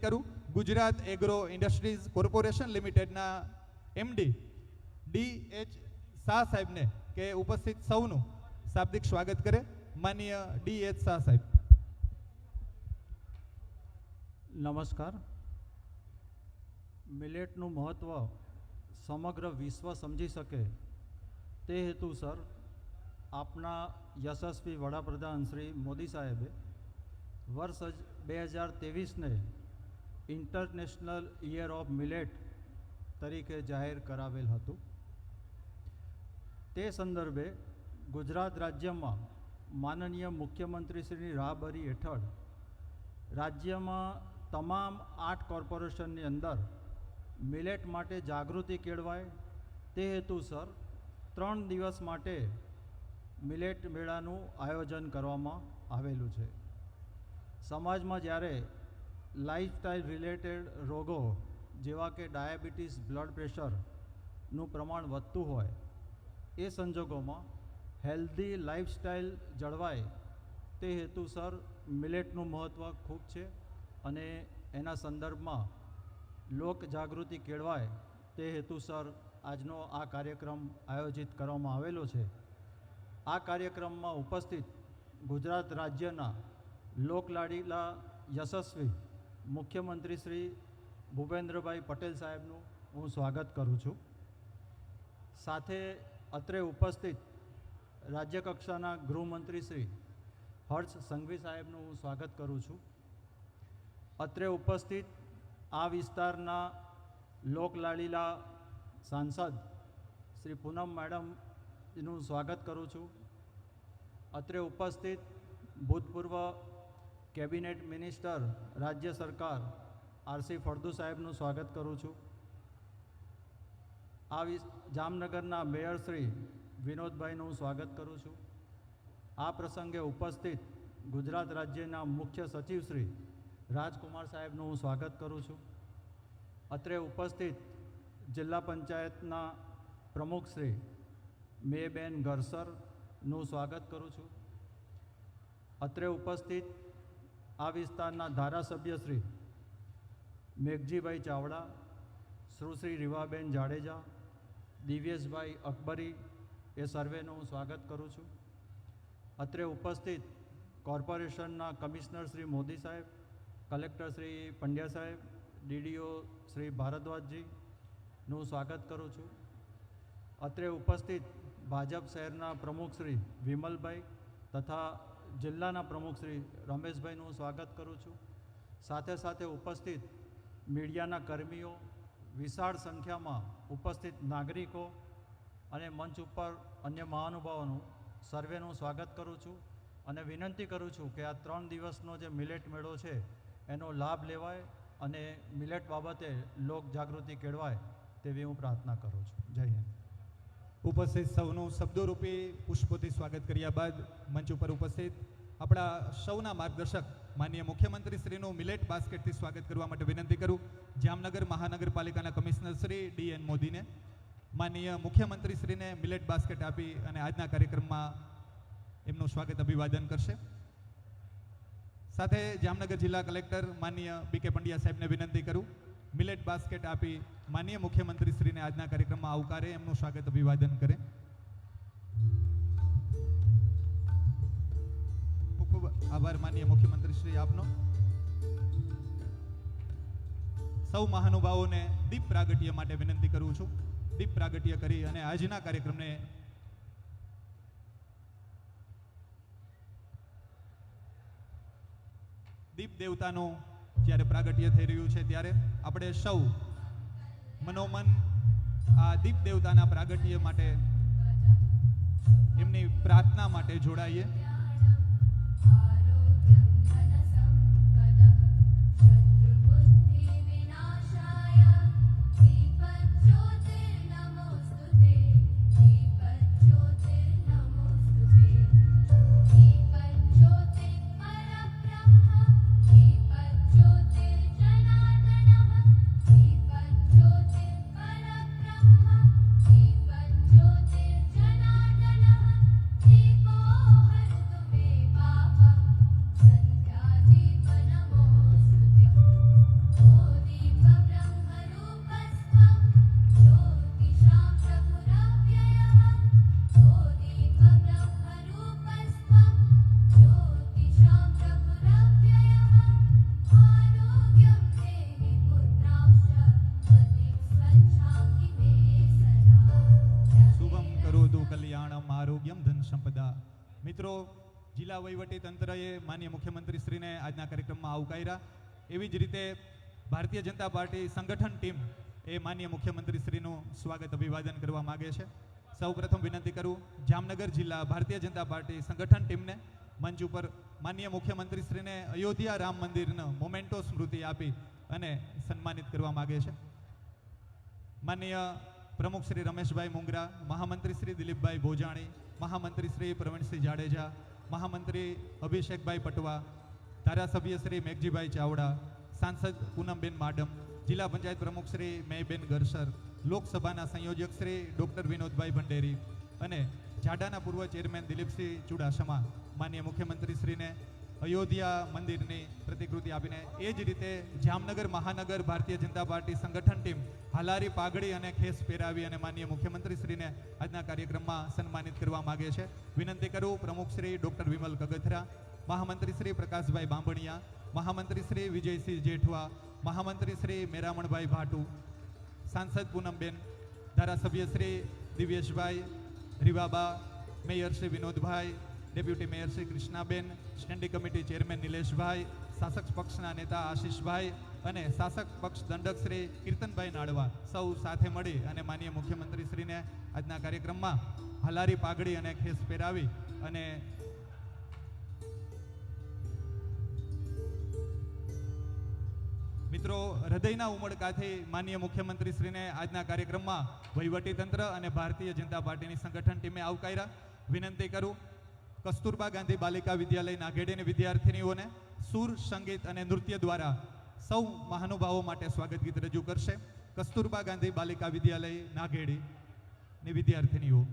કરું Gujarat agro industries corporation લિમિટેડના MD ડી.એચ. Shah સાહેબને કે ઉપસ્થિત સૌનું શાબ્દિક સ્વાગત કરે. માનનીય ડી.એચ. શાહ સાહેબ. નમસ્કાર. મિલેટનું મહત્ત્વ સમગ્ર વિશ્વ સમજી શકે તે હેતુસર આપના યશસ્વી વડાપ્રધાન શ્રી મોદી સાહેબે વર્ષ 2023ને ઇન્ટરનેશનલ યર ઓફ મિલેટ તરીકે જાહેર કરાવેલ હતું. તે સંદર્ભે ગુજરાત રાજ્યમાં માનનીય મુખ્યમંત્રીશ્રીની રાહબરી હેઠળ રાજ્યમાં તમામ 8 કોર્પોરેશનની અંદર મિલેટ માટે જાગૃતિ કેળવાય તે હેતુસર 3 દિવસ માટે મિલેટ મેળાનું આયોજન કરવામાં આવેલું છે. સમાજમાં જ્યારે લાઇફસ્ટાઇલ રિલેટેડ રોગો જેવા કે ડાયાબિટીસ, બ્લડ પ્રેશરનું પ્રમાણ વધતું હોય એ સંજોગોમાં હેલ્ધી લાઇફસ્ટાઇલ જળવાય તે હેતુસર મિલેટનું મહત્ત્વ ખૂબ છે અને એના સંદર્ભમાં લોક જાગૃતિ કેળવાય તે હેતુસર આજનો આ કાર્યક્રમ આયોજિત કરવામાં આવેલો છે. આ કાર્યક્રમમાં ઉપસ્થિત ગુજરાત રાજ્યના લોકલાડીલા યશસ્વી મુખ્યમંત્રી શ્રી ભૂપેન્દ્રભાઈ પટેલ સાહેબનું હું સ્વાગત કરું છું. સાથે અત્રે ઉપસ્થિત રાજ્યકક્ષાના ગૃહમંત્રી શ્રી હર્ષ સંઘવી સાહેબનું હું સ્વાગત કરું છું. અત્રે ઉપસ્થિત આ વિસ્તારના લોકલાડીલા સાંસદ શ્રી પૂનમ મેડમનું સ્વાગત કરું છું. અત્રે ઉપસ્થિત ભૂતપૂર્વ કેબિનેટ મિનિસ્ટર રાજ્ય સરકાર આર.સી. ફળદુ સાહેબનું સ્વાગત કરું છું. આ જામનગરના મેયર શ્રી વિનોદભાઈનું હું સ્વાગત કરું છું. આ પ્રસંગે ઉપસ્થિત ગુજરાત રાજ્યના મુખ્ય સચિવ શ્રી રાજકુમાર સાહેબનું હું સ્વાગત કરું છું. અત્રે ઉપસ્થિત જિલ્લા પંચાયતના પ્રમુખ શ્રી મેબેન ગરસરનું સ્વાગત કરું છું. અત્રે ઉપસ્થિત આ વિસ્તારના ધારાસભ્ય શ્રી મેઘજીભાઈ ચાવડા, સુશ્રી રીવાબેન જાડેજા, દિવ્યેશભાઈ અકબરી એ સર્વેનું હું સ્વાગત કરું છું. અત્રે ઉપસ્થિત કોર્પોરેશનના કમિશનર શ્રી મોદી સાહેબ, કલેક્ટર શ્રી પંડ્યા સાહેબ, ડીડીઓ શ્રી ભારદ્વાજજીનું સ્વાગત કરું છું. અત્રે ઉપસ્થિત ભાજપ શહેરના પ્રમુખ શ્રી વિમલભાઈ તથા જિલ્લાના પ્રમુખ શ્રી રમેશભાઈનું સ્વાગત કરું છું. સાથે સાથે ઉપસ્થિત મીડિયાના કર્મીઓ, વિશાળ સંખ્યામાં ઉપસ્થિત નાગરિકો અને મંચ ઉપર અન્ય મહાનુભાવોનું સર્વેનું સ્વાગત કરું છું અને વિનંતી કરું છું કે આ 3 દિવસનો જે મિલેટ મેળો છે એનો લાભ લેવાય અને મિલેટ બાબતે લોક જાગૃતિ કેળવાય તેવી હું પ્રાર્થના કરું છું. જય હિન્દ. ઉપસ્થિત સૌનું શબ્દોરૂપી પુષ્પોથી સ્વાગત કર્યા બાદ મંચ ઉપર ઉપસ્થિત આપણા સૌના માર્ગદર્શક માનનીય મુખ્યમંત્રીશ્રીનું મિલેટ બાસ્કેટથી સ્વાગત કરવા માટે વિનંતી કરું. જામનગર મહાનગરપાલિકાના કમિશનર શ્રી ડી.એન. મોદીને માનનીય મુખ્યમંત્રીશ્રીને મિલેટ બાસ્કેટ આપી અને આજના કાર્યક્રમમાં એમનું સ્વાગત અભિવાદન કરશે. સાથે જામનગર જિલ્લા કલેક્ટર માનનીય બી.કે. પંડ્યા સાહેબને વિનંતી કરું મિલેટ બાસ્કેટ આપી માનનીય મુખ્યમંત્રીશ્રીને આજના કાર્યક્રમમાં આવકારે, એમનું સ્વાગત અભિવાદન કરે. ખૂબ ખૂબ આભાર માનનીય મુખ્યમંત્રીશ્રી આપનો. સૌ મહાનુભાવોને દીપ પ્રાગટ્ય માટે વિનંતી કરું છું. દીપ પ્રાગટ્ય કરી અને આજના કાર્યક્રમને દીપ દેવતાનું જ્યારે પ્રાગટ્ય થઈ રહ્યું છે ત્યારે આપણે સૌ મનોમન આ દીપ દેવતાના પ્રાગટ્ય માટે એમની પ્રાર્થના માટે જોડાઈએ. સંપદા. મિત્રો, જિલ્લા વહીવટી તંત્રએ માનનીય મુખ્યમંત્રીશ્રીને આજના કાર્યક્રમમાં આવકાર્યા. એવી જ રીતે ભારતીય જનતા પાર્ટી સંગઠન ટીમ એ માનનીય મુખ્યમંત્રીશ્રીનું સ્વાગત અભિવાદન કરવા માગે છે. સૌપ્રથમ વિનંતી કરું જામનગર જિલ્લા ભારતીય જનતા પાર્ટી સંગઠન ટીમને મંચ ઉપર માનનીય મુખ્યમંત્રીશ્રીને અયોધ્યા રામ મંદિરનો મોમેન્ટો સ્મૃતિ આપી અને સન્માનિત કરવા માગે છે. માનનીય પ્રમુખ શ્રી રમેશભાઈ મુંગરા, મહામંત્રી શ્રી દિલીપભાઈ ભોજાણી, મહામંત્રી શ્રી પ્રવીણસિંહ જાડેજા, મહામંત્રી અભિષેકભાઈ પટવા, ધારાસભ્ય શ્રી મેઘજીભાઈ ચાવડા, સાંસદ પૂનમબેન માડમ, જિલ્લા પંચાયત પ્રમુખ શ્રી મેયબેન ગરસર, લોકસભાના સંયોજક શ્રી ડૉક્ટર વિનોદભાઈ ભંડેરી અને જાડાના પૂર્વ ચેરમેન દિલીપસિંહ ચુડાસમા માનનીય મુખ્યમંત્રીશ્રીને અયોધ્યા મંદિરની પ્રતિકૃતિ આપીને એ જ રીતે જામનગર મહાનગર ભારતીય જનતા પાર્ટી સંગઠન ટીમ હાલારી પાઘડી અને ખેસ પહેરાવી અને માનનીય મુખ્યમંત્રીશ્રીને આજના કાર્યક્રમમાં સન્માનિત કરવા માગે છે. વિનંતી કરું પ્રમુખ શ્રી ડૉક્ટર વિમલ કગથરા, મહામંત્રી શ્રી પ્રકાશભાઈ બાંભણિયા, મહામંત્રી શ્રી વિજયસિંહ જેઠવા, મહામંત્રી શ્રી મેરામણભાઈ ભાટુ, સાંસદ પૂનમબેન, ધારાસભ્ય Shri Divyeshbhai Rivaba, mayor Shri Vinodbhai, deputy mayor Shri Krishnaben, standing committee chairman Nileshbhai, શાસક પક્ષના નેતા આશીષભાઈ અને શાસક પક્ષ દંડક શ્રી કીર્તનભાઈ નાડવા સૌ સાથે મળી અને માનનીય મુખ્યમંત્રીશ્રીને આજના કાર્યક્રમમાં હાલારી પાઘડી અને ખેસ પહેરાવી અને મિત્રો, હૃદયના ઉમળકાથી માનનીય મુખ્યમંત્રીશ્રીને આજના કાર્યક્રમમાં વહીવટીતંત્ર અને ભારતીય જનતા પાર્ટીની સંગઠન ટીમે આવકાર્યા. વિનંતી કરું કસ્તુરબા ગાંધી બાલિકા વિદ્યાલય નાઘેડીની વિદ્યાર્થીનીઓને સૂર, સંગીત અને નૃત્ય દ્વારા સૌ મહાનુભાવો માટે સ્વાગત ગીત રજૂ કરશે. કસ્તુરબા ગાંધી બાલિકા વિદ્યાલય નાઘેડીની વિદ્યાર્થીનીઓ.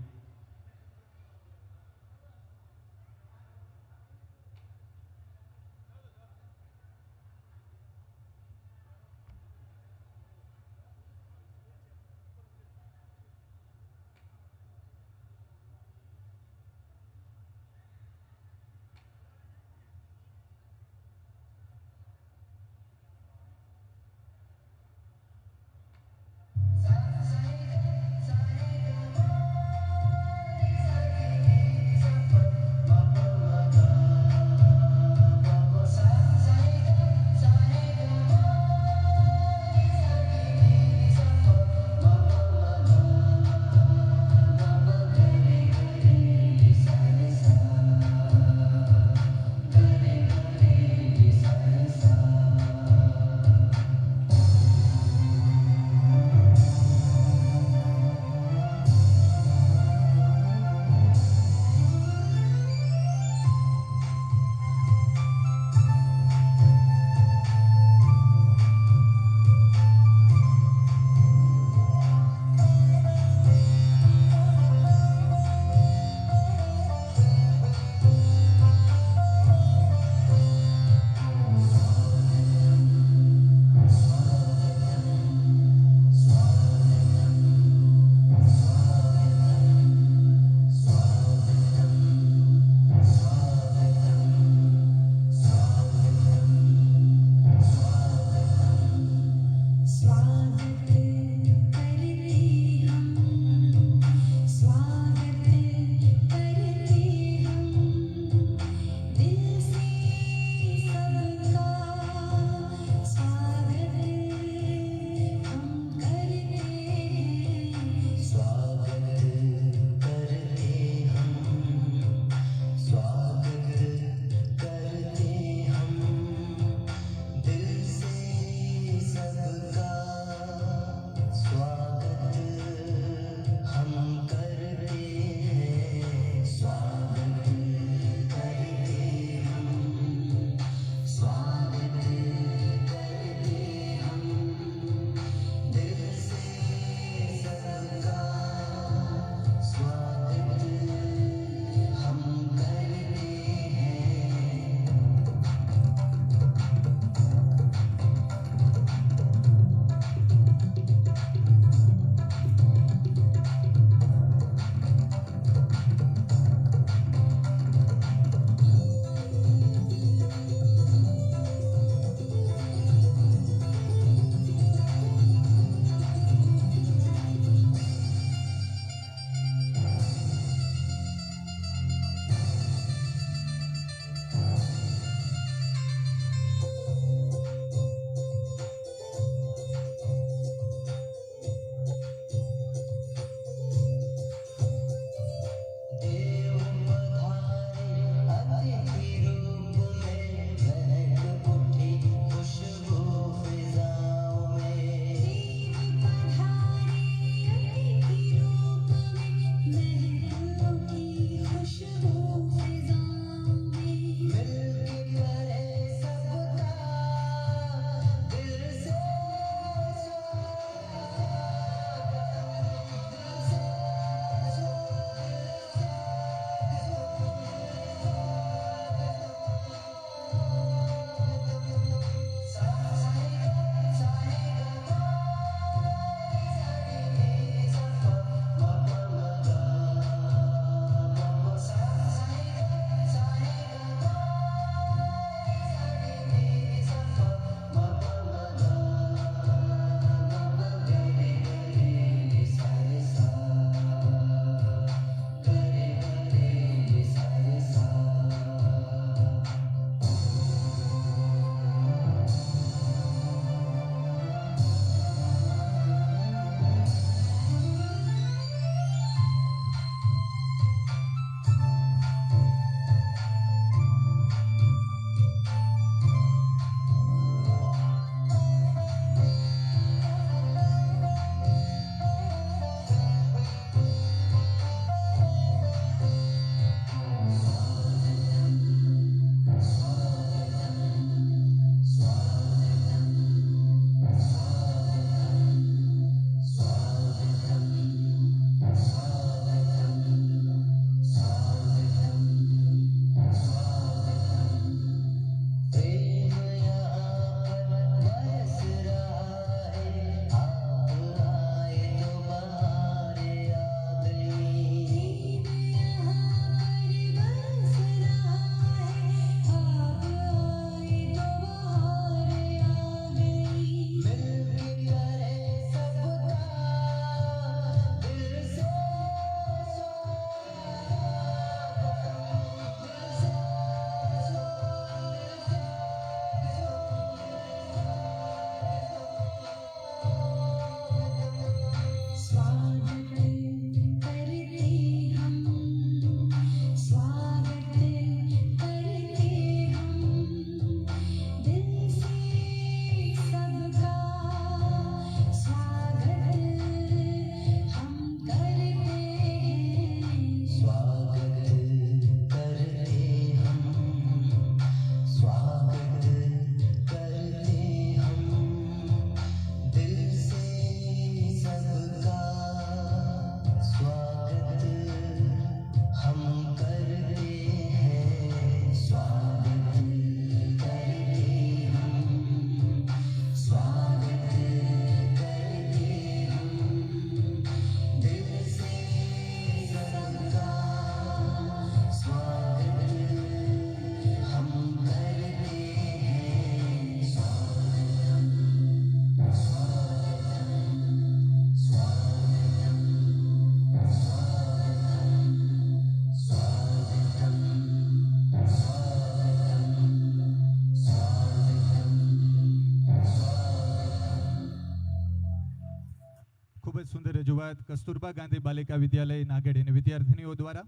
જ સુંદર રજૂઆત કસ્તુરબા ગાંધી બાલિકા વિદ્યાલય નાગેડીની વિદ્યાર્થીનીઓ દ્વારા.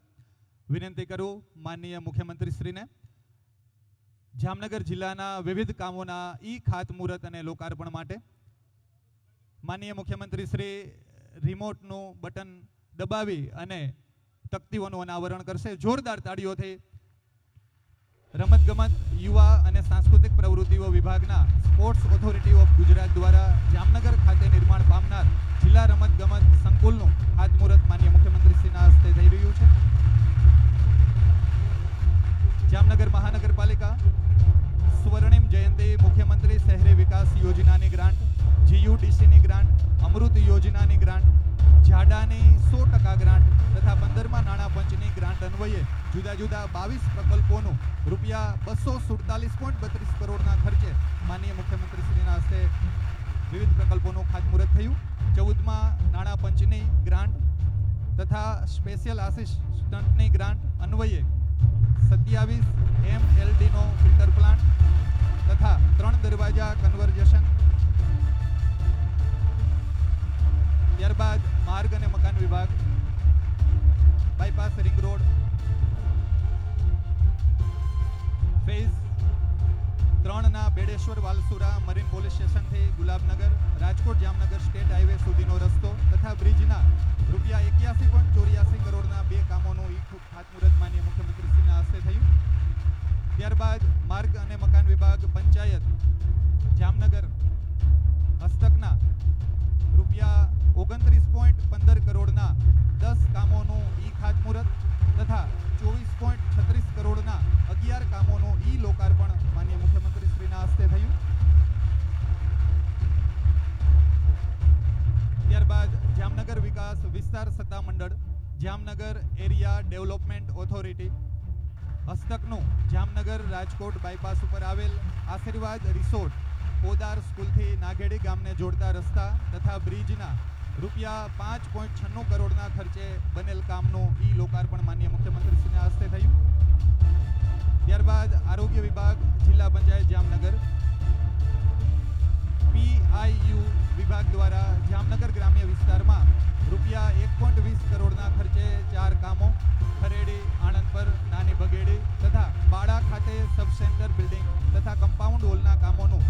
વિનંતી કરું માનનીય મુખ્યમંત્રીશ્રીને જામનગર જિલ્લાના વિવિધ કામોના ખાતમુહૂર્ત અને લોકાર્પણ માટે. માનનીય મુખ્યમંત્રીશ્રી રિમોટનું બટન દબાવી અને તકતીઓનું અનાવરણ કરશે. જોરદાર તાળીઓથી રમતગમત, યુવા અને સાંસ્કૃતિક પ્રવૃત્તિઓ વિભાગના સ્પોર્ટ્સ ઓથોરિટી ઓફ ગુજરાત દ્વારા જામનગર ખાતે નિર્માણ પામનાર જિલ્લા રમતગમત સંકુલનું ખાતમુહૂર્ત માનનીય મુખ્યમંત્રીશ્રીના હસ્તે થઈ રહ્યું છે. જામનગર મહાનગરપાલિકા સ્વર્ણિમ જયંતિ મુખ્યમંત્રી શહેરી વિકાસ યોજનાની ગ્રાન્ટ, જીયુડીસીની ગ્રાન્ટ, અમૃત યોજનાની ગ્રાન્ટ, જાડાની 100% ગ્રાન્ટ તથા 15મા નાણાં પંચની ગ્રાન્ટ અન્વયે જુદા જુદા 22 પ્રકલ્પોનું રૂપિયા 247.32 કરોડના ખર્ચે માનનીય મુખ્યમંત્રીશ્રીના હસ્તે વિવિધ પ્રકલ્પોનું ખાતમુહૂર્ત થયું. 14મા નાણાં પંચની ગ્રાન્ટ તથા સ્પેશિયલ આસિસ્ટન્ટની ગ્રાન્ટ અન્વયે 27 MLDનો ફિલ્ટર પ્લાન્ટ તથા 3 દરવાજા કન્વર્જેશન. ત્યારબાદ માર્ગ અને મકાન વિભાગ, બાયપાસ રિંગ રોડ ફેઝ 3ના બેડેશ્વર વાલસુરા મરીન પોલીસ સ્ટેશનથી ગુલાબનગર રાજકોટ જામનગર સ્ટેટ હાઈવે સુધીનો રસ્તો તથા બ્રિજના રૂપિયા 81.84 કરોડના 2 કામોનું ખાતમુહૂર્ત માનનીય મુખ્યમંત્રીશ્રીના હસ્તે થયું. ત્યારબાદ માર્ગ અને મકાન વિભાગ, પંચાયત જામનગર હસ્તકના રૂપિયા 29.15 કરોડના 10 કામોનું ખાતમુહૂર્ત તથા 24.36 કરોડના 11 કામોનું લોકાર્પણ માનનીય મુખ્યમંત્રીશ્રીના હસ્તે થયું. ત્યારબાદ જામનગર વિકાસ વિસ્તાર સત્તામંડળ, જામનગર એરિયા ડેવલપમેન્ટ ઓથોરિટી હસ્તકનું જામનગર રાજકોટ બાયપાસ ઉપર આવેલ આશીર્વાદ રિસોર્ટ, પોદાર સ્કૂલથી નાગેડી ગામને જોડતા રસ્તા તથા બ્રિજના રૂપિયા 5.96 કરોડના ખર્ચે બનેલ કામનું લોકાર્પણ માનનીય મુખ્યમંત્રીશ્રીના હસ્તે થયું. ત્યારબાદ આરોગ્ય વિભાગ, જિલ્લા પંચાયત જામનગર, PIU વિભાગ દ્વારા જામનગર ગ્રામ્ય વિસ્તારમાં રૂપિયા 1.20 કરોડના ખર્ચે 4 કામો, ખરેડી, આણંદપર, નાની બગેડી તથા બાળા ખાતે સબ સેન્ટર બિલ્ડિંગ તથા કમ્પાઉન્ડ હોલના કામોનું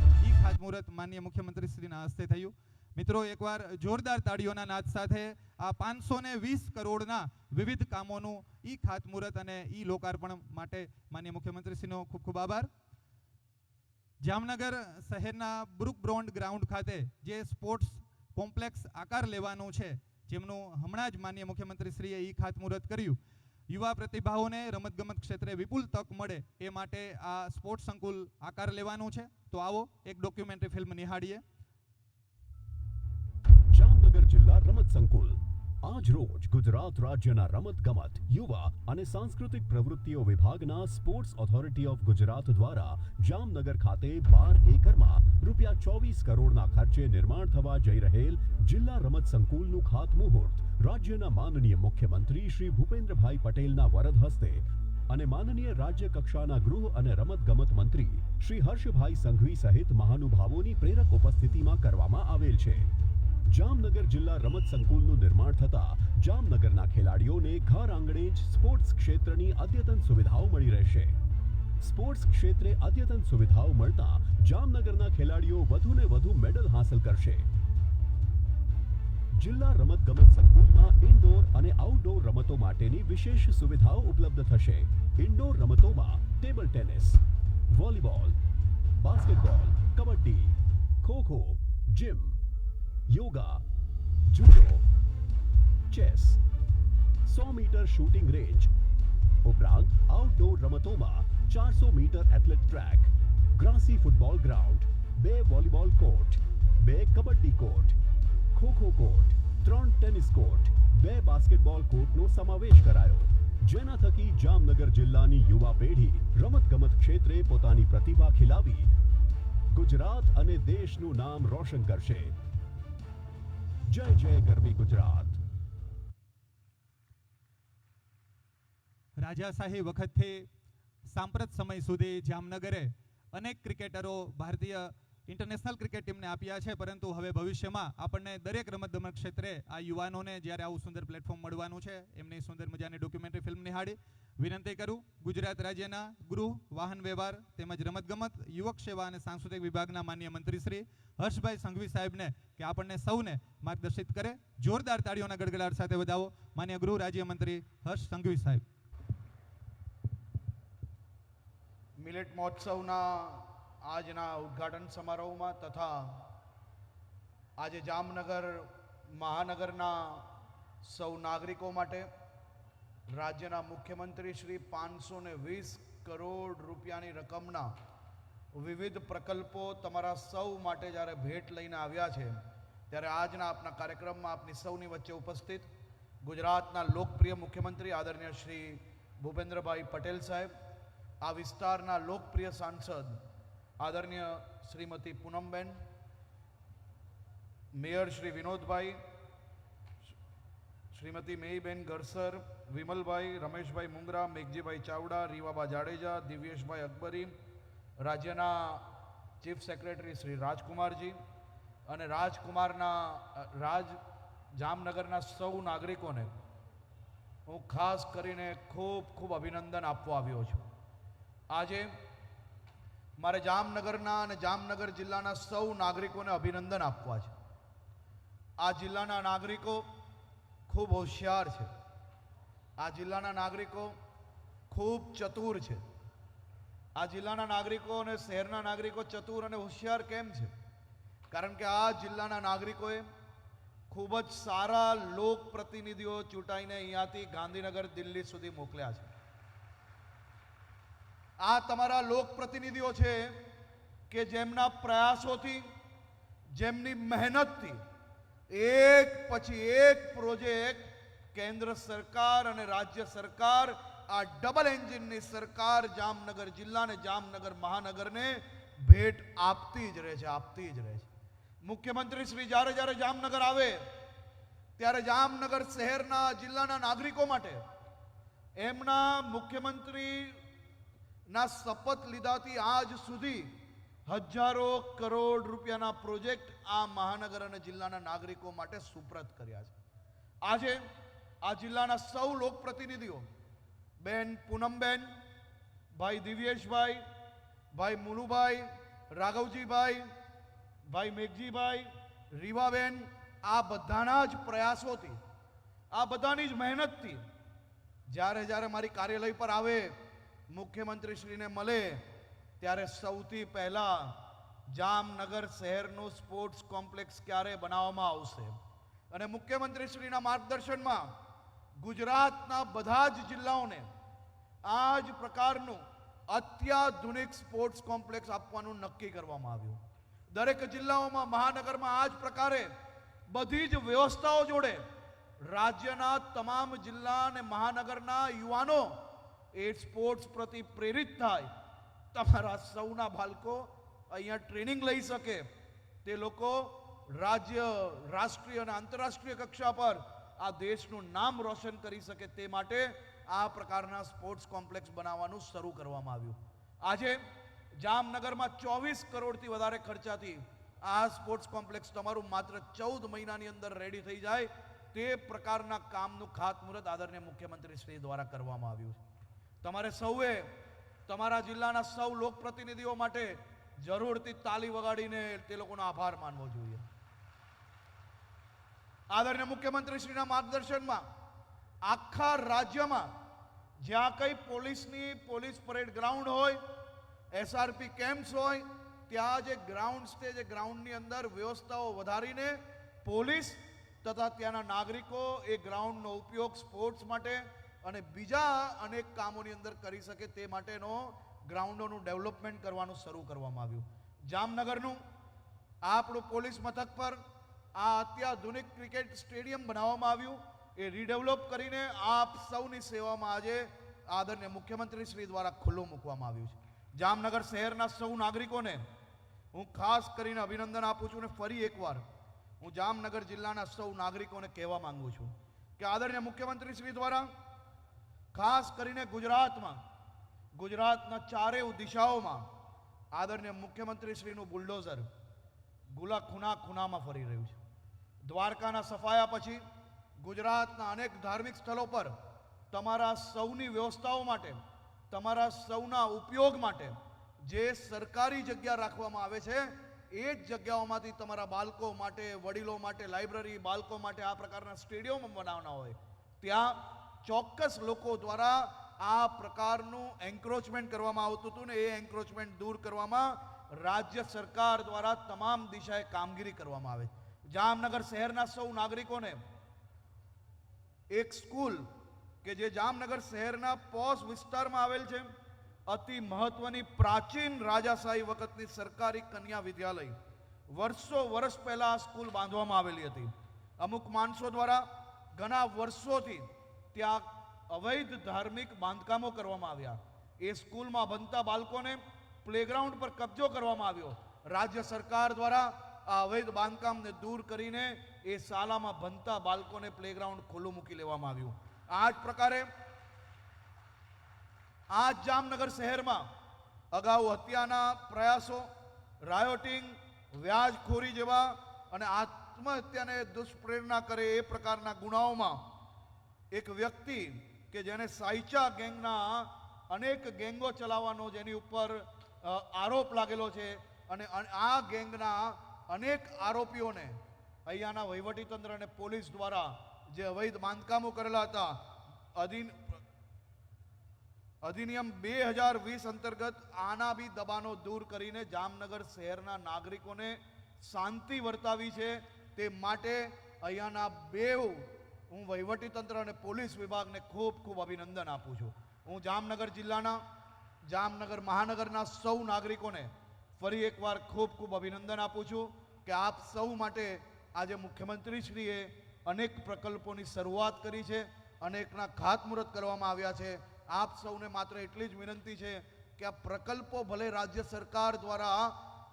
ખાતમુહૂર્ત માનનીય મુખ્યમંત્રીશ્રીના હસ્તે થયું. મિત્રો, એકવાર જોરદાર તાળીઓના નાદ સાથે આ 520 કરોડના વિવિધ કામોનું ખાતમુહૂર્ત અને લોકાર્પણ માટે માનનીય મુખ્યમંત્રીશ્રીનો ખૂબ ખૂબ આભાર. જામનગર શહેરના બ્રુક બ્રોન્ડ ગ્રાઉન્ડ ખાતે જે સ્પોર્ટ્સ કોમ્પ્લેક્સ આકાર લેવાનું છે, જેમનું હમણાં જ માનનીય મુખ્યમંત્રીશ્રીએ ખાતમુહૂર્ત કર્યું. યુવા પ્રતિભાઓને રમતગમત ક્ષેત્રે વિપુલ તક મળે એ માટે આ સ્પોર્ટ્સ સંકુલ આકાર લેવાનું છે. તો આવો એક ડોક્યુમેન્ટરી ફિલ્મ નિહાળીએ. જામનગર જિલ્લા રમત સંકુલ આજ રોજ ગુજરાત રાજ્યના રમતગમત, યુવા અને સાંસ્કૃતિક પ્રવૃત્તિઓ વિભાગના સ્પોર્ટ્સ ઓથોરિટી ઓફ ગુજરાત દ્વારા જામનગર ખાતે 12 એકરમાં રૂપિયા 24 કરોડના ખર્ચે નિર્માણ થવા જઈ રહેલ જિલ્લા રમત સંકુલનું ખાતમુહૂર્ત રાજ્યના માનનીય મુખ્યમંત્રી શ્રી ભૂપેન્દ્રભાઈ પટેલના વરદ હસ્તે અને માનનીય રાજ્ય કક્ષાના ગૃહ અને રમતગમત મંત્રી શ્રી હર્ષભાઈ સંઘવી સહિત મહાનુભાવોની પ્રેરક ઉપસ્થિતિમાં કરવામાં આવેલ છે. જામનગર જિલ્લા રમત સંકુલનું નિર્માણ થતા જામનગરના ખેલાડીઓને ઘર આંગણે જ સ્પોર્ટ્સ ક્ષેત્રની અદ્યતન સુવિધાઓ મળી રહેશે. સ્પોર્ટ્સ ક્ષેત્રે અદ્યતન સુવિધાઓ મળતા જામનગરના ખેલાડીઓ વધુને વધુ મેડલ હાંસલ કરશે. જિલ્લા રમતગમત સંકુલમાં ઇન્ડોર અને આઉટડોર રમતો માટેની વિશેષ સુવિધાઓ ઉપલબ્ધ થશે. ઇન્ડોર રમતોમાં table tennis, volleyball, basketball, kabaddi, kho kho, gym, yoga, judo, chess, 100 metre shooting range ઉપરાંત આઉટડોર રમતોમાં 400 metre athlete track, grassy football ground, 2 volleyball court, 2 kabaddi court, kho kho court, 3 tennis court, 2 basketball કોર્ટનો સમાવેશ કરાયો, જેના થકી જામનગર જિલ્લાની યુવા પેઢી રમતગમત ક્ષેત્રે પોતાની પ્રતિભા ખીલાવી ગુજરાત અને દેશનું નામ રોશન કરશે. જય જય ગરવી ગુજરાત. રાજાશાહી વખતથી સાંપ્રત સમય સુધી જામનગરે અનેક ક્રિકેટરો ભારતીય ઇન્ટરનેશનલ ક્રિકેટ ટીમને આપ્યા છે, પરંતુ હવે ભવિષ્યમાં આપણને દરેક રમતગમત ક્ષેત્રે આ યુવાનોને જ્યારે આવું સુંદર પ્લેટફોર્મ મળવાનું છે, એમની સુંદર મજાની ડોક્યુમેન્ટરી ફિલ્મ નિહાળી વિનંતી કરું ગુજરાત રાજ્યના ગૃહ, વાહન વ્યવહાર તેમજ રમતગમત, યુવક સેવા અને સાંસ્કૃતિક વિભાગના માન્ય મંત્રી શ્રી હર્ષભાઈ સંઘવી સાહેબને કે આપણને સૌને માર્ગદર્શિત કરે. જોરદાર તાળીઓના ગડગડાટ સાથે વધાવો માન્ય ગૃહ રાજ્યમંત્રી હર્ષ સંઘવી સાહેબ. મિલેટ મહોત્સવના આજના ઉદ્ઘાટન સમારોહમાં તથા આજે જામનગર મહાનગરના સૌ નાગરિકો માટે રાજ્યના મુખ્યમંત્રી શ્રી 520 કરોડ રૂપિયાની રકમના વિવિધ પ્રકલ્પો તમારા સૌ માટે જ્યારે ભેટ લઈને આવ્યા છે, ત્યારે આજના આપના કાર્યક્રમમાં આપની સૌની વચ્ચે ઉપસ્થિત ગુજરાતના લોકપ્રિય મુખ્યમંત્રી આદરણીય શ્રી ભૂપેન્દ્રભાઈ પટેલ સાહેબ, આ વિસ્તારના લોકપ્રિય સાંસદ આદરણીય શ્રીમતી પૂનમબેન, મેયર શ્રી વિનોદભાઈ, શ્રીમતી મેઈબેન ગરસર, વિમલભાઈ, રમેશભાઈ મુંગરા, મેઘજીભાઈ ચાવડા, રીવાબા જાડેજા, દિવ્યેશભાઈ અકબરી, રાજ્યના ચીફ સેક્રેટરી શ્રી રાજકુમારજી અને જામનગરના સૌ નાગરિકોને હું ખાસ કરીને ખૂબ ખૂબ અભિનંદન આપવા આવ્યો છું. આજે મારે જામનગરના અને જામનગર જિલ્લાના સૌ નાગરિકોને અભિનંદન આપવા છે. આ જિલ્લાના નાગરિકો ખૂબ હોશિયાર છે. આ જિલ્લાના નાગરિકો ખૂબ ચતુર છે. આ જિલ્લાના નાગરિકો અને શહેરના નાગરિકો ચતુર અને હોશિયાર કેમ છે? કારણ કે આ જિલ્લાના નાગરિકોએ ખૂબ જ સારા લોકપ્રતિનિધિઓ ચૂંટાઈને અહીંયાથી ગાંધીનગર, દિલ્હી સુધી મોકલ્યા છે. આ તમારા લોકપ્રતિનિધિઓ છે કે જેમના પ્રયાસોથી, જેમની મહેનતથી એક પછી એક પ્રોજેક્ટ કેન્દ્ર સરકાર અને રાજ્ય સરકાર, આ ડબલ એન્જિનની સરકાર જામનગર જિલ્લા અને જામનગર મહાનગરને ભેટ આપતી જ રહે છે. મુખ્યમંત્રી શ્રી જ્યારે જામનગર આવે ત્યારે જામનગર શહેરના, જિલ્લાના નાગરિકો માટે એમના મુખ્યમંત્રીના શપથ લીધાથી આજ સુધી હજારો કરોડ રૂપિયાના પ્રોજેક્ટ આ મહાનગર અને જિલ્લાના નાગરિકો માટે સુપ્રત કર્યા છે. આજે આ જિલ્લાના સૌ લોકપ્રતિનિધિઓ, બેન પૂનમબેન, ભાઈ દિવ્યેશભાઈ, ભાઈ મુનુભાઈ, રાઘવજીભાઈ, ભાઈ મેઘજીભાઈ, રીવાબેન, આ બધાના જ પ્રયાસોથી, આ બધાની જ મહેનતથી જ્યારે મારી કાર્યાલય પર આવે, મુખ્યમંત્રીશ્રીને મળે, ત્યારે સૌથી પહેલા જામનગર શહેરનું સ્પોર્ટ્સ કોમ્પ્લેક્સ ક્યારે બનાવવામાં આવશે અને મુખ્યમંત્રીશ્રીના માર્ગદર્શનમાં ગુજરાતના બધા જ જિલ્લાઓને આ જ પ્રકારનું અત્યાધુનિક સ્પોર્ટ્સ કોમ્પ્લેક્સ આપવાનું નક્કી કરવામાં આવ્યું. દરેક જિલ્લાઓમાં, મહાનગરમાં આ જ પ્રકારે બધી જ વ્યવસ્થાઓ જોડે રાજ્યના તમામ જિલ્લા અને મહાનગરના યુવાનો એ સ્પોર્ટ્સ પ્રતિ પ્રેરિત થાય, તમારા સૌના બાળકો અહીંયા ટ્રેનિંગ લઈ શકે, તે લોકો રાજ્ય, રાષ્ટ્રીય અને આંતરરાષ્ટ્રીય કક્ષા પર આ દેશનું નામ રોશન કરી શકે, તે માટે આ પ્રકારના સ્પોર્ટ્સ કોમ્પ્લેક્સ બનાવવાનું શરૂ કરવામાં આવ્યું. આજે જામનગરમાં 24 કરોડથી વધારે ખર્ચાથી આ સ્પોર્ટ્સ કોમ્પ્લેક્સ તમારું માત્ર 14 મહિનાની અંદર રેડી થઈ જાય, તે પ્રકારના કામનું ખાતમુહૂર્ત આદરણીય મુખ્યમંત્રી શ્રી દ્વારા કરવામાં આવ્યું છે. તમારે સૌએ તમારા જિલ્લાના સૌ લોકપ્રતિનિધિઓ માટે જરૂરથી તાલી વગાડીને તે લોકોનો આભાર માનવો જોઈએ. આદરણીય મુખ્યમંત્રી શ્રીના માર્ગદર્શનમાં આખા રાજ્યમાં જ્યાં કઈ પોલીસ પરેડ ગ્રાઉન્ડ હોય, એસઆરપી કેમ્પ્સ હોય, ત્યાં જે ગ્રાઉન્ડ છે, જે ગ્રાઉન્ડની અંદર વ્યવસ્થાઓ વધારીને પોલીસ તથા ત્યાંના નાગરિકો એ ગ્રાઉન્ડનો ઉપયોગ સ્પોર્ટ્સ માટે અને બીજા અનેક કામોની અંદર કરી શકે, તે માટેનો ગ્રાઉન્ડોનું ડેવલપમેન્ટ કરવાનું શરૂ કરવામાં આવ્યું. જામનગરનું આપણું પોલીસ મથક પર આ અત્યાધુનિક ક્રિકેટ સ્ટેડિયમ બનાવવામાં આવ્યું, એ રીડેવલપ કરીને આપ સૌની સેવામાં આજે આદરણીય મુખ્યમંત્રી શ્રી દ્વારા ખુલ્લું મૂકવામાં આવ્યું છે. જામનગર શહેરના સૌ નાગરિકોને હું ખાસ કરીને અભિનંદન આપું છું અને ફરી એકવાર હું જામનગર જિલ્લાના સૌ નાગરિકોને કહેવા માંગુ છું કે આદરણીય મુખ્યમંત્રી શ્રી દ્વારા ખાસ કરીને ગુજરાતના ચારેય દિશાઓમાં આદરણીય મુખ્યમંત્રીશ્રીનું બુલડોઝર ખૂણામાં ફરી રહ્યું છે. દ્વારકાના સફાયા પછી ગુજરાતના અનેક ધાર્મિક સ્થળો પર તમારા સૌની વ્યવસ્થાઓ માટે, તમારા સૌના ઉપયોગ માટે જે સરકારી જગ્યા રાખવામાં આવે છે એ જ જગ્યાઓમાંથી તમારા બાળકો માટે, વડીલો માટે લાઇબ્રેરી, બાળકો માટે આ પ્રકારના સ્ટેડિયમ બનાવવાના હોય ત્યાં ચોક્કસ લોકો દ્વારા આ પ્રકારનું એન્ક્રોચમેન્ટ કરવામાં આવતું હતું ને એ એન્ક્રોચમેન્ટ દૂર કરવામાં રાજ્ય સરકાર દ્વારા તમામ દિશાએ કામગીરી કરવામાં આવે. જામનગર શહેરના સૌ નાગરિકોને એક સ્કૂલ કે જે જામનગર શહેરના પોશ વિસ્તારમાં આવેલ છે, અતિ મહત્વની પ્રાચીન રાજાશાહી વખતની સરકારી કન્યા વિદ્યાલય, વર્ષ પહેલા આ સ્કૂલ બાંધવામાં આવેલી હતી. અમુક માણસો દ્વારા ઘણા વર્ષોથી ત્યાં અવૈધ ધાર્મિક બાંધકામો કરવામાં આવ્યા. એ સ્કૂલમાં ભણતા બાળકોને પ્લેગ્રાઉન્ડ પર કબજો કરવામાં આવ્યો. રાજ્ય સરકાર દ્વારા આ અવૈધ બાંધકામને દૂર કરીને એ શાળામાં ભણતા બાળકોને પ્લેગ્રાઉન્ડ ખુલ્લું મૂકી લેવામાં આવ્યું. આ જ પ્રકારે આ જામનગર શહેરમાં અગાઉ હત્યાના પ્રયાસો, રાયોટિંગ, વ્યાજખોરી જેવા અને આત્મહત્યાને દુષ્પ્રેરણા કરે એ પ્રકારના ગુનાઓમાં એક વ્યક્તિ કે જેને સાઈચા ગેંગના અનેક ગેંગો ચલાવવાનો જેની ઉપર આરોપ લાગેલો છે અને આ ગેંગના અનેક આરોપીઓને અહીંયાના વહીવટીતંત્ર અને પોલીસ દ્વારા જે અવૈધ બાંધકામો કરેલા હતા અધિનિયમ 2020 અંતર્ગત આના બી દબાણો દૂર કરીને જામનગર શહેરના નાગરિકોને શાંતિ વર્તાવી છે. તે માટે અહીંયાના હું વહીવટીતંત્ર અને પોલીસ વિભાગને ખૂબ ખૂબ અભિનંદન આપું છું. હું જામનગર જિલ્લાના, જામનગર મહાનગરના સૌ નાગરિકોને ફરી એકવાર ખૂબ ખૂબ અભિનંદન આપું છું કે આપ સૌ માટે આજે મુખ્યમંત્રીશ્રીએ અનેક પ્રકલ્પોની શરૂઆત કરી છે, અનેકના ખાતમુહૂર્ત કરવામાં આવ્યા છે. આપ સૌને માત્ર એટલી જ વિનંતી છે કે આ પ્રકલ્પો ભલે રાજ્ય સરકાર દ્વારા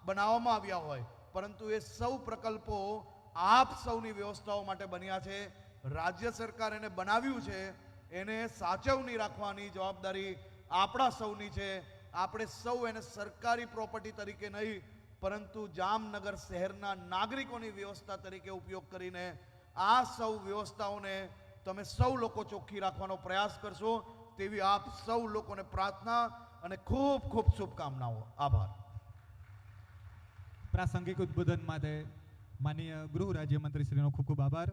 બનાવવામાં આવ્યા હોય, પરંતુ એ સૌ પ્રકલ્પો આપ સૌની વ્યવસ્થાઓ માટે બન્યા છે. રાજ્ય સરકાર એને બનાવ્યું છે, એને સાચવણી રાખવાની જવાબદારી આપણા સૌની છે. આપણે સૌ એને સરકારી પ્રોપર્ટી તરીકે નહીં પરંતુ જામનગર શહેરના નાગરિકોની વ્યવસ્થા તરીકે ઉપયોગ કરીને આ સૌ વ્યવસ્થાઓને તમે સૌ લોકો ચોખ્ખી રાખવાનો પ્રયાસ કરશો તેવી આપ સૌ લોકોને પ્રાર્થના અને ખૂબ ખૂબ શુભકામનાઓ. આભાર. પ્રાસંગિક ઉદ્બોધન માટે માનનીય ગૃહ રાજ્યમંત્રીશ્રીનો ખૂબ ખૂબ આભાર.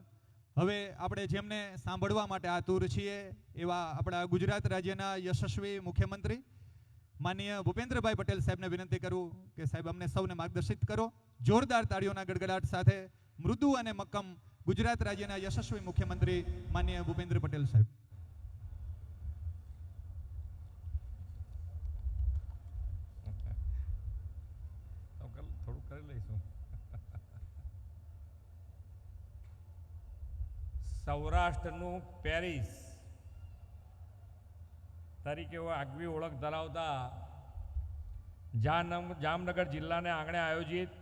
હવે આપણે જેમને સાંભળવા માટે આતુર છીએ એવા આપણા ગુજરાત રાજ્યના યશસ્વી મુખ્યમંત્રી માનનીય ભૂપેન્દ્રભાઈ પટેલ સાહેબને વિનંતી કરું કે સાહેબ અમને સૌને માર્ગદર્શિત કરો. જોરદાર તાળીઓના ગડગડાટ સાથે મૃદુ અને મક્કમ ગુજરાત રાજ્યના યશસ્વી મુખ્યમંત્રી માનનીય ભૂપેન્દ્ર પટેલ સાહેબ. થોડું કરી લઈશું. સૌરાષ્ટ્રનું પેરિસ તરીકે આગવી ઓળખ ધરાવતા જામનગર જિલ્લાને આંગણે આયોજિત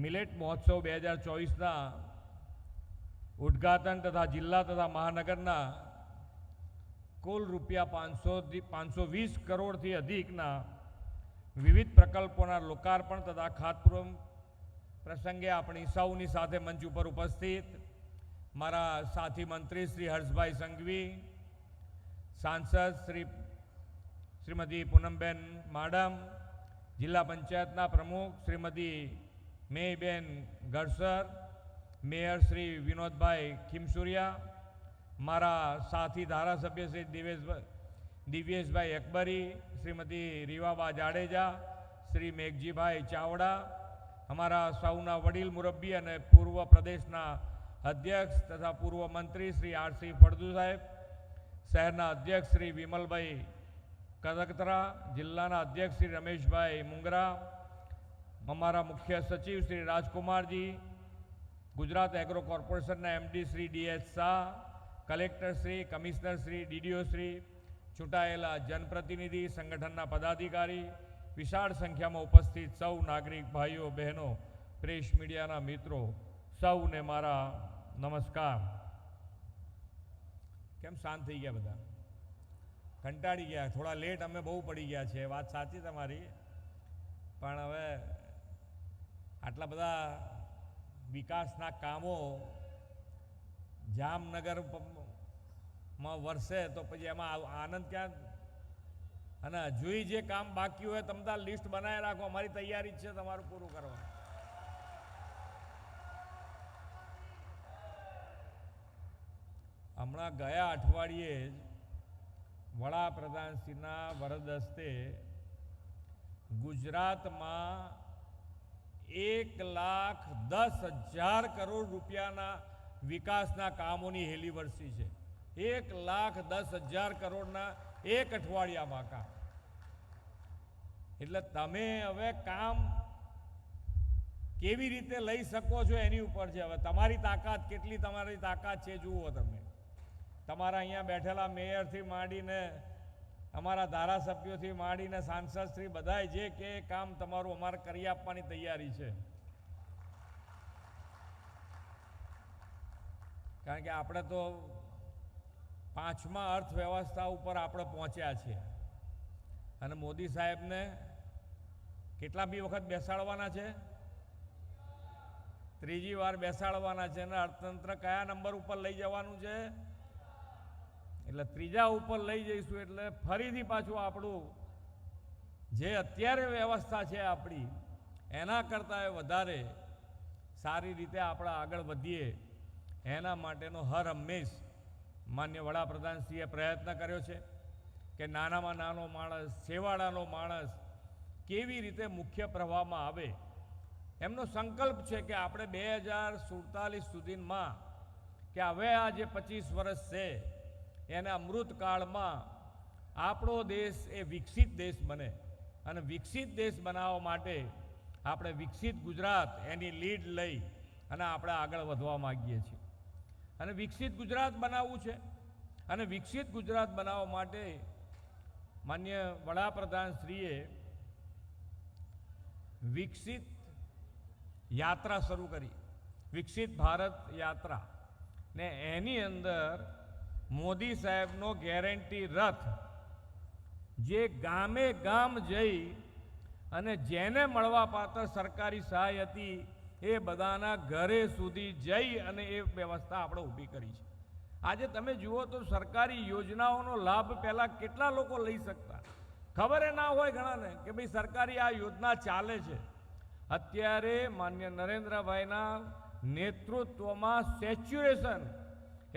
મિલેટ મહોત્સવ 2024ના ઉદ્ઘાટન તથા જિલ્લા તથા મહાનગરના કુલ રૂપિયા 520 કરોડથી અધિકના વિવિધ પ્રકલ્પોના લોકાર્પણ તથા ખાતમુહૂર્ત પ્રસંગે આપણી સૌની સાથે મંચ ઉપર ઉપસ્થિત મારા સાથી મંત્રી શ્રી હર્ષભાઈ સંઘવી, સાંસદ શ્રીમતી પૂનમબેન માડમ, જિલ્લા પંચાયતના પ્રમુખ શ્રીમતી મેયબેન ગરસર, મેયર શ્રી વિનોદભાઈ ખીમસુરિયા, મારા સાથી ધારાસભ્ય શ્રી દિવ્યેશભાઈ અકબરી, શ્રીમતી રીવાબા જાડેજા, શ્રી મેઘજીભાઈ ચાવડા, हमारा सौना वडील मुरब्बी અને પૂર્વ પ્રદેશના અધ્યક્ષ તથા પૂર્વ મંત્રી શ્રી આરસી ફળદુ સાહેબ, શહેરના અધ્યક્ષ શ્રી વિમલભાઈ કદકતરા, જિલ્લાના અધ્યક્ષ શ્રી રમેશભાઈ મુંગરા, અમારા મુખ્ય સચિવ શ્રી રાજકુમારજી, ગુજરાત એગ્રો કોર્પોરેશનના MD Shri DH Shah, collector Shri, commissioner Shri, DDO Shri, ચૂંટાયેલા જનપ્રતિનિધિ, સંગઠનના પદાધિકારી, વિશાળ સંખ્યામાં ઉપસ્થિત સૌ નાગરિક ભાઈઓ બહેનો, પ્રેસ મીડિયાના મિત્રો, સૌને મારા નમસ્કાર. કેમ શાંત થઈ ગયા બધા? કંટાળી ગયા? થોડા લેટ અમે બહુ પડી ગયા છે, વાત સાચી તમારી. પણ હવે આટલા બધા વિકાસના કામો જામનગરમાં વરસે તો પછી એમાં આનંદ ક્યાં? અને હજુય જે કામ બાકી હોય તમે તાર લિસ્ટ બનાવી રાખો, અમારી તૈયારી જ છે તમારું પૂરું કરવા. હમણાં ગયા અઠવાડિયે જ વડાપ્રધાનશ્રીના વરદ હસ્તે ગુજરાતમાં 1,10,000 કરોડ રૂપિયાના વિકાસના કામોની હેલી વરસી છે. 1,10,000 કરોડના એક અઠવાડિયામાં કામ. એટલે તમે હવે કામ કેવી રીતે લઈ શકો છો એની ઉપર છે. હવે તમારી તાકાત કેટલી, તમારી તાકાત છે જુઓ તમે. તમારા અહીંયા બેઠેલા મેયરથી માંડીને અમારા ધારાસભ્યોથી માંડીને સાંસદશ્રી બધાય જે કે કામ તમારું અમારે કરી આપવાની તૈયારી છે. કારણ કે આપણે તો 5મા અર્થવ્યવસ્થા ઉપર આપણે પહોંચ્યા છીએ અને મોદી સાહેબને કેટલા બી વખત બેસાડવાના છે? 3જી વાર બેસાડવાના છે અને અર્થતંત્ર કયા નંબર ઉપર લઈ જવાનું છે? એટલે 3જા ઉપર લઈ જઈશું એટલે ફરીથી પાછું આપણું જે અત્યારે વ્યવસ્થા છે આપણી એના કરતાં વધારે સારી રીતે આપણે આગળ વધીએ એના માટેનો હર હંમેશ માન્ય વડાપ્રધાનશ્રીએ પ્રયત્ન કર્યો છે કે નાનામાં નાનો માણસ, છેવાડાનો માણસ કેવી રીતે મુખ્ય પ્રવાહમાં આવે. એમનો સંકલ્પ છે કે આપણે 2047 સુધીમાં કે હવે આ જે 25 વર્ષ છે એને અમૃતકાળમાં આપણો દેશ એ વિકસિત દેશ બને અને વિકસિત દેશ બનાવવા માટે આપણે વિકસિત ગુજરાત એની લીડ લઈ અને આપણે આગળ વધવા માગીએ છીએ. અને વિકસિત ગુજરાત બનાવવું છે અને વિકસિત ગુજરાત બનાવવા માટે માન્ય વડાપ્રધાનશ્રીએ વિકસિત યાત્રા શરૂ કરી, વિકસિત ભારત યાત્રા. ને એની અંદર મોદી સાહેબનો ગેરંટી રથ જે ગામે ગામ જઈ અને જેને મળવાપાત્ર સરકારી સહાય હતી એ બધાના ઘરે સુધી જઈ અને એ વ્યવસ્થા આપણે ઊભી કરી છે. આજે તમે જુઓ તો સરકારી યોજનાઓનો લાભ પહેલાં કેટલા લોકો લઈ શકતા, ખબર ના હોય ઘણાને કે ભાઈ સરકારી આ યોજના ચાલે છે. અત્યારે માન્ય નરેન્દ્રભાઈના નેતૃત્વમાં સેચ્યુરેશન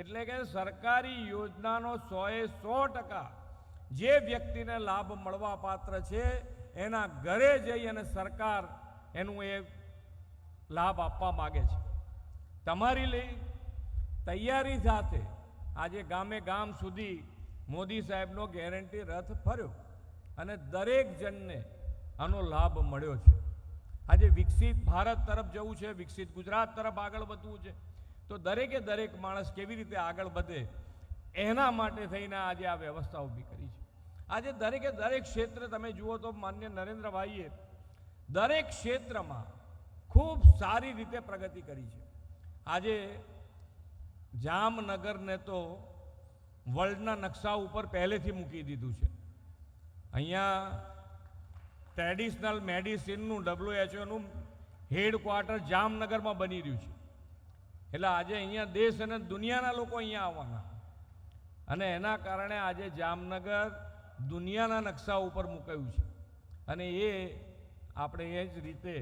એટલે કે સરકારી યોજનાનો 100% જે વ્યક્તિને લાભ મળવા પાત્ર છે એના ઘરે જઈ અને સરકાર એનું એ લાભ આપવા માગે છે. તમારી લઈ તૈયારી સાથે આજે ગામે ગામ સુધી મોદી સાહેબનો ગેરંટી રથ ફર્યો અને દરેક જણને આનો લાભ મળ્યો છે. આજે વિકસિત ભારત તરફ જવું છે, વિકસિત ગુજરાત તરફ આગળ વધવું છે, તો દરેકે દરેક માણસ કેવી રીતે આગળ વધે એના માટે થઈને આજે આ વ્યવસ્થા ઊભી કરી છે. આજે દરેકે દરેક ક્ષેત્ર તમે જુઓ તો માન્ય નરેન્દ્રભાઈએ દરેક ક્ષેત્રમાં ખૂબ સારી રીતે પ્રગતિ કરી છે. આજે જામનગરને તો વર્લ્ડના નકશા ઉપર પહેલેથી મૂકી દીધું છે. અહીંયા ટ્રેડિશનલ મેડિસિનનું WHOનું હેડક્વાર્ટર જામનગરમાં બની રહ્યું છે. એટલે આજે અહીંયા દેશ અને દુનિયાના લોકો અહીંયા આવવાના અને એના કારણે આજે જામનગર દુનિયાના નકશા ઉપર મુકાયું છે. અને એ આપણે એ જ રીતે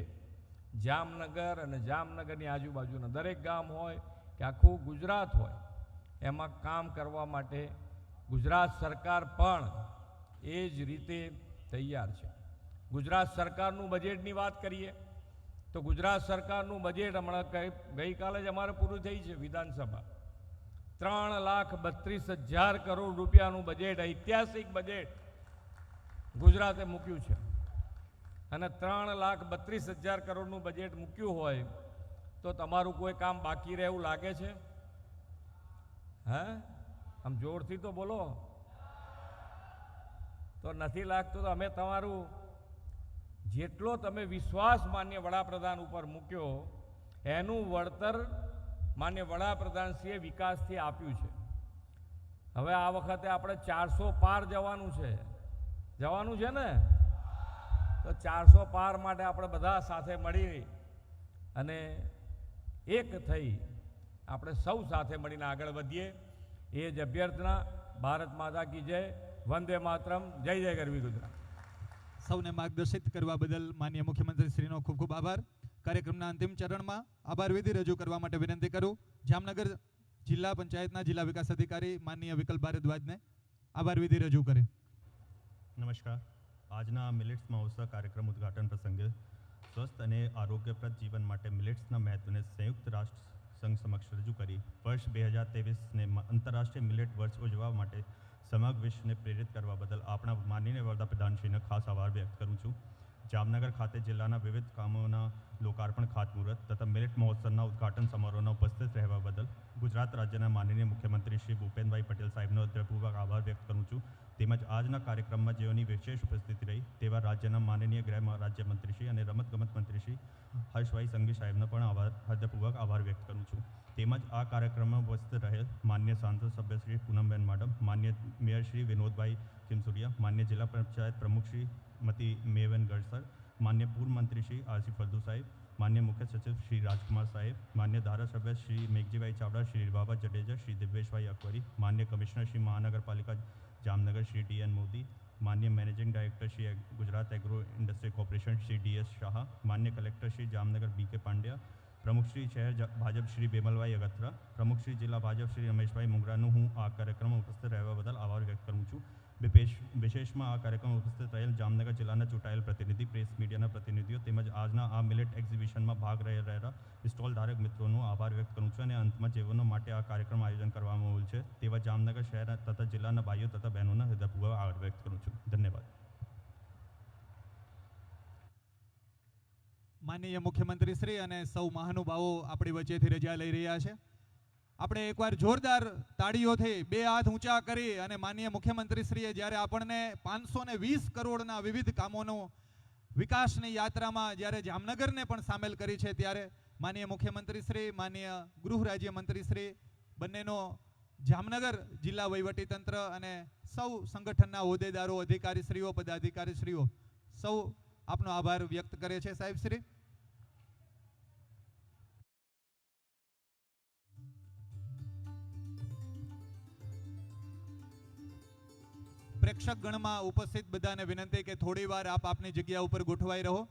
જામનગર અને જામનગરની આજુબાજુના દરેક ગામ હોય કે આખું ગુજરાત હોય એમાં કામ કરવા માટે ગુજરાત સરકાર પણ એ જ રીતે તૈયાર છે. ગુજરાત સરકારનું બજેટની વાત કરીએ તો ગુજરાત સરકારનું બજેટ હમણાં ગઈકાલે જ અમારે પૂરું થઈ છે વિધાનસભા. 3,32,000 કરોડ રૂપિયાનું બજેટ, ઐતિહાસિક બજેટ ગુજરાતે મૂક્યું છે. અને 3,32,000 કરોડનું બજેટ મૂક્યું હોય તો તમારું કોઈ કામ બાકી રહે એવું લાગે છે? હે, આમ જોરથી તો બોલો. તો નથી લાગતું તો અમે તમારું જેટલો તમે વિશ્વાસ માન્ય વડાપ્રધાન ઉપર મૂક્યો એનું વળતર માન્ય વડાપ્રધાનશ્રીએ વિકાસથી આપ્યું છે. હવે આ વખતે આપણે 400 પાર જવાનું છે ને? તો 400 પાર માટે આપણે બધા સાથે મળી અને એક થઈ આપણે સૌ સાથે મળીને આગળ વધીએ એ જ અભ્યર્થના. ભારત માતા કી જય, વંદે માતરમ, જય જય ગરવી ગુજરાત. સૌને માર્ગદર્શિત કરવા બદલ માનનીય મુખ્યમંત્રી શ્રીનો ખૂબ ખૂબ આભાર. કાર્યક્રમના અંતિમ ચરણમાં આભાર વિધિ રજૂ કરવા માટે વિનંતી કરું જામનગર જિલ્લા પંચાયતના જિલ્લા વિકાસ અધિકારી માનનીય વિકલ્પ ભારદ્વાજને આભાર વિધિ રજૂ કરે. નમસ્કાર. આજના મિલેટ્સ મહોત્સવ કાર્યક્રમ ઉદ્ઘાટન પ્રસંગે સ્વસ્થ અને આરોગ્યપ્રદ જીવન માટે મિલેટ્સના મહત્વને સંયુક્ત રાષ્ટ્ર સંઘ સમક્ષ રજૂ કરી વર્ષ 2023ને આંતરરાષ્ટ્રીય મિલેટ વર્ષ ઉજવવા માટે સમગ્ર વિશ્વને પ્રેરિત કરવા બદલ આપણા માનનીય વડાપ્રધાનશ્રીનો ખાસ આભાર વ્યક્ત કરું છું. જામનગર ખાતે જિલ્લાના વિવિધ કામોના લોકાર્પણ ખાતમુહૂર્ત તથા મિલેટ મહોત્સવના ઉદ્ઘાટન સમારોહમાં ઉપસ્થિત રહેવા બદલ ગુજરાત રાજ્યના માનનીય મુખ્યમંત્રી શ્રી ભૂપેન્દ્રભાઈ પટેલ સાહેબનો હૃદયપૂર્વક આભાર વ્યક્ત કરું છું. તેમજ આજના કાર્યક્રમમાં જેઓની વિશેષ ઉપસ્થિતિ રહી તેવા રાજ્યના માનનીય ગૃહ રાજ્યમંત્રી શ્રી અને રમતગમત મંત્રી શ્રી હર્ષભાઈ સંઘવી સાહેબનો પણ હૃદયપૂર્વક આભાર વ્યક્ત કરું છું. તેમજ આ કાર્યક્રમમાં ઉપસ્થિત રહેલ માન્ય સાંસદ સભ્ય શ્રી પૂનમબેન મેડમ, માન્ય મેયર શ્રી વિનોદભાઈ ખીમસુરિયા, માન્ય જિલ્લા પંચાયત પ્રમુખ શ્રી મતી મેવન ગઢસર, માન્ય પૂર્વ મંત્રી શ્રી આરસી ફળદુ સાહેબ, માન્ય મુખ્ય સચિવ શ્રી રાજકુમાર સાહેબ, માન્ય ધારાસભ્ય શ્રી મેઘજીભાઈ ચાવડા, શ્રી બાબા જડેજા, શ્રી દિવ્યેશભાઈ અકબરી, માન્ય કમિશનર શ્રી મહાનગરપાલિકા જામનગર શ્રી ટી.એન. મોદી, માન્ય managing director Shri Gujarat agro industry corporation Shri D S. Shah, માન્ય કલેક્ટર શ્રી જામનગર બી.કે. પાંડ્યા, પ્રમુખ શ્રી શહેર ભાજપ શ્રી બેમલભાઈ અગત્રા, પ્રમુખ શ્રી જિલ્લા ભાજપ શ્રી રમેશભાઈ મુંગરાનું હું આ કાર્યક્રમમાં ઉપસ્થિત રહેવા બદલ આભાર વ્યક્ત કરું છું. વિશેષમાં આ કાર્યક્રમમાં ઉપસ્થિત રહેલ જામનગર જિલ્લાના ચૂંટાયેલ પ્રતિનિધિ, પ્રેસ મીડિયાના પ્રતિનિધિઓ તેમજ આજના આ મિલેટ એક્ઝિબિશનમાં ભાગ રહેલા સ્ટોલ ધારક મિત્રોનો આભાર વ્યક્ત કરું છું. અને અંતમાં જેઓનો માટે આ કાર્યક્રમ આયોજન કરવામાં આવ્યું છે તેવા જામનગર શહેર તથા જિલ્લાના ભાઈઓ તથા બહેનોના હૃદયપૂર્વક આભાર વ્યક્ત કરું છું. ધન્યવાદ. માનનીય મુખ્યમંત્રી શ્રી અને સૌ મહાનુભાવો આપણી વચ્ચેથી રજા લઈ રહ્યા છે. આપણે એકવાર જોરદાર તાળીઓથી બે હાથ ઊંચા કરી અને માનનીય મુખ્યમંત્રી શ્રીએ જ્યારે આપણને 520 કરોડના વિવિધ કામોનો વિકાસની યાત્રામાં જ્યારે જામનગરને પણ સામેલ કરી છે ત્યારે માનનીય મુખ્યમંત્રી શ્રી, માનનીય ગૃહ રાજ્યમંત્રી શ્રી બંનેનો જામનગર જિલ્લા વહીવટીતંત્ર અને સૌ સંગઠનના હોદ્દેદારો, અધિકારીશ્રીઓ, પદાધિકારીશ્રીઓ સૌ આપનો આભાર વ્યક્ત કરે છે. સાહેબ શ્રી પ્રેક્ષક ગણમાં ઉપસ્થિત બધાને વિનંતી કે થોડી વાર આપ આપની જગ્યા ઉપર ગોઠવાઈ રહો.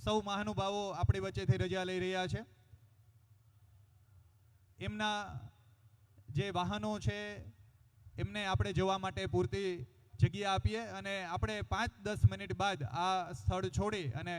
સૌ મહાનુભાવો આપણી વચ્ચેથી રજા લઈ રહ્યા છે. એમના જે વાહનો છે એમને આપણે જવા માટે પૂરતી જગ્યા આપીએ અને આપણે 5-10 મિનિટ બાદ આ સ્થળ છોડી અને